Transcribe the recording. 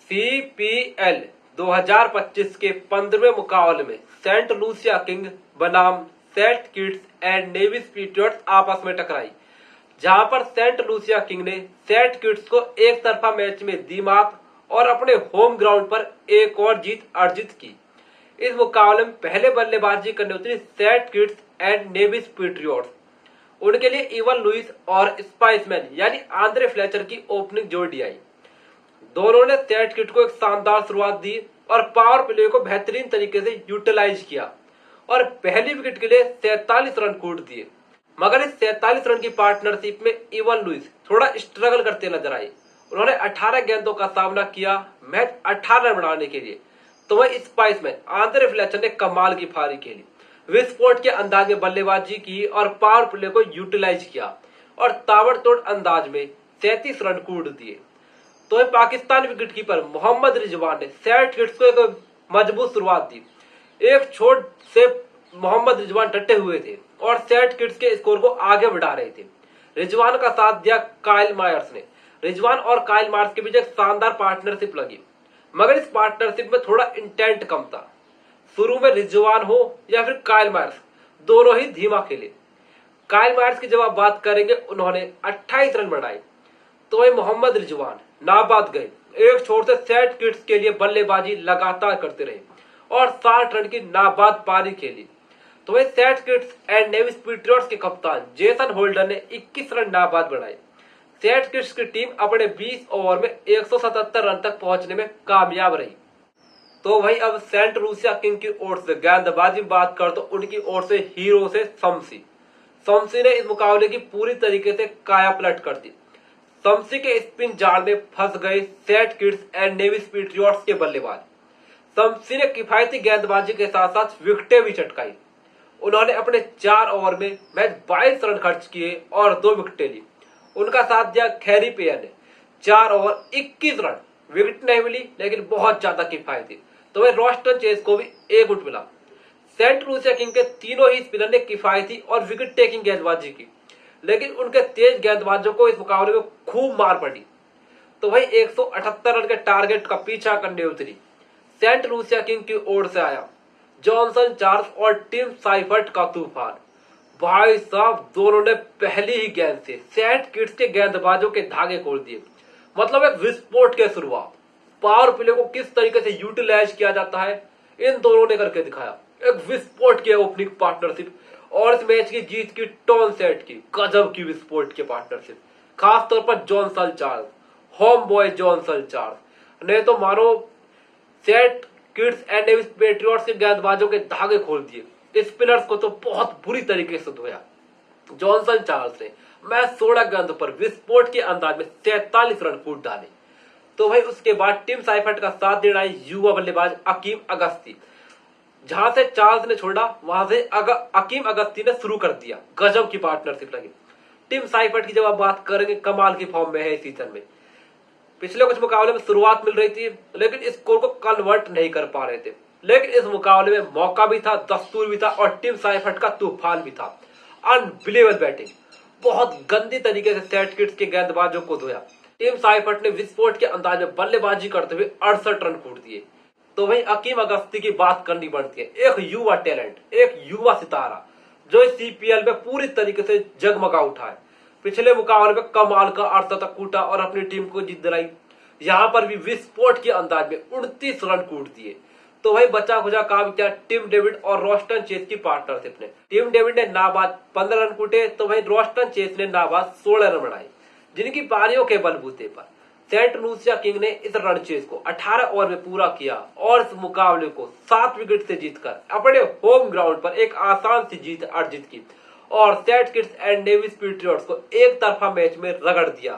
CPL 2025 के 15वें मुकाबले में सेंट लूसिया किंग बनाम Saint Kitts and Nevis Patriots आपस में टकराई, जहां पर सेंट लूसिया किंग ने सेंट किट्स को एक तरफा मैच में दी मात और अपने होम ग्राउंड पर एक और जीत अर्जित की। इस मुकाबले में पहले बल्लेबाजी करने उतरी Saint Kitts and Nevis Patriots. उनके लिए इवन लुइस और स्पाइसमैन यानी आंद्रे फ्लेचर की ओपनिंग जोड़ी आई। दोनों ने सेंट किट्स को एक शानदार शुरुआत दी और पावर प्ले को बेहतरीन तरीके से यूटिलाइज किया और पहली विकेट के लिए 47 रन कूट दिए। मगर इस 47 रन की पार्टनरशिप में इवन लुइस थोड़ा स्ट्रगल करते नजर आए। उन्होंने 18 गेंदों का सामना किया मैच 18 रन बनाने के लिए। तो वही स्पाइसमैन आंद्रे फ्लेचर ने कमाल की पारी खेली, विस्फोट के अंदाज में बल्लेबाजी की और पावर प्ले को यूटिलाइज किया और ताबड़तोड़ अंदाज में 37 रन कूट दिए। तो पाकिस्तान विकेटकीपर मोहम्मद रिजवान ने सेंट किट्स को एक मजबूत शुरुआत दी। एक छोट से मोहम्मद रिजवान डटे हुए थे और सेंट किट्स के स्कोर को आगे बढ़ा रहे थे। रिजवान का साथ दिया काइल मायर्स ने। रिजवान और काइल मायर्स के बीच एक शानदार पार्टनरशिप लगी, मगर इस पार्टनरशिप में थोड़ा इंटेंट कम था। शुरू में रिजवान हो या फिर काइल मायर्स, दोनों ही धीमा खेले। काइल मायर्स की जब आप बात करेंगे, उन्होंने 28 रन बनाए। तो वही मोहम्मद रिजवान नाबाद गए। एक छोर से सेंट किट्स के लिए बल्लेबाजी लगातार करते रहे और 60 रन की नाबाद पारी खेली। तो वही Saint Kitts and Nevis Patriots के कप्तान जेसन होल्डर ने 21 रन नाबाद बनाए। सेंट किट्स की टीम अपने 20 ओवर में 177 रन तक पहुंचने में कामयाब रही। तो वही अब सेंट लूसिया किंग की ओर से गेंदबाजी बात कर तो उनकी ओर से हीरो से शम्सी ने इस मुकाबले की पूरी तरीके से काया पलट कर दी। शम्सी के स्पिन जाल में फंस गए Saint Kitts and Nevis Patriots के बल्लेबाज। शम्सी ने किफायती गेंदबाजी के साथ साथ विकेटें भी चटकाई। उन्होंने अपने 4 ओवर में मैच 22 रन खर्च किए और 2 विकेटें ली। उनका साथ दिया खैरी पेयर ने 4 ओवर 21 रन। विकेट नहीं मिली लेकिन बहुत ज्यादा किफायती। तो वह रोस्टन चेस को भी 1 विकेट मिला। सेंट लूसिया किंग के तीनों ही स्पिनर ने किफायती और विकेट टेकिंग गेंदबाजी की, लेकिन उनके तेज गेंदबाजों को इस मुकाबले में खूब मार पड़ी। तो वही 178 रन के टारगेट का पीछा करने उतरी। सेंट लूसिया किंग की ओर से आया जॉनसन चार्ल्स और टिम साइफर्ट का तूफान। भाई साहब, दोनों ने पहली ही गेंद से सेंट किट्स के गेंदबाजों के धागे खोल दिए। मतलब एक विस्फोट के शुरुआत। पावर प्ले को किस तरीके से यूटिलाइज किया जाता है, इन दोनों ने करके दिखाया। एक विस्फोट की ओपनिंग पार्टनरशिप और इस मैच की जीत की टोन सेट की गजब की विस्फोट की पार्टनरशिप। खास तौर पर Johnson Charles, home boy Johnson Charles ने तो मानो Saint Kitts and Nevis Patriots के गेंदबाजों के धागे खोल दिए। स्पिनर्स को तो बहुत बुरी तरीके से धोया। जॉनसन चार्ल्स ने मैच 16 गेंदों पर विस्फोट के अंदाज में 43 रन कूट डाले। तो भाई उसके बाद टिम साइफर्ट का साथ देना युवा बल्लेबाज अकीम अगस्ती। जहां से चार्ल्स ने छोड़ा वहां से अकीम अगस्ती ने शुरू कर दिया। गजब की पार्टनरशिप लगी। टिम साइफर्ट की जब आप बात करेंगे, कमाल की फॉर्म में है इस सीजन में। पिछले कुछ मुकाबले में शुरुआत मिल रही थी लेकिन स्कोर को कन्वर्ट नहीं कर पा रहे थे, लेकिन इस मुकाबले में मौका भी था, दस्तूर भी था और टिम साइफर्ट का तूफान भी था। अनबिलीवेबल बैटिंग, बहुत गंदी तरीके से सेंट किट्स के गेंदबाजों को धोया। टिम साइफर्ट ने विस्फोट के अंदाज में बल्लेबाजी करते हुए 68 रन कूट दिए। तो वही अकीम अगस्ती की बात करनी पड़ती है। एक युवा टैलेंट, एक युवा सितारा जो इस CPL में पूरी तरीके से जगमगा उठा है। पिछले मुकाबले में कमाल का अर्धशतक कूटा और अपनी टीम को जीत दिलाई। यहाँ पर भी विस्फोट के अंदाज में 29 रन कूट दिए। तो वही बचा खुचा काम किया टिम डेविड और रोस्टन चेस की पार्टनरशिप ने। टिम डेविड ने नाबाद 15 रन कूटे, तो वही रोस्टन चेस ने नाबाद 16 रन बनाए, जिनकी पारियों के बलबूते पर सेंट लूसिया किंग ने इस रन चेस को 18 ओवर में पूरा किया और इस मुकाबले को 7 विकेट से जीतकर अपने होम ग्राउंड पर एक आसान सी जीत अर्जित की और Saint Kitts and Nevis Patriots को एक तरफा मैच में रगड़ दिया।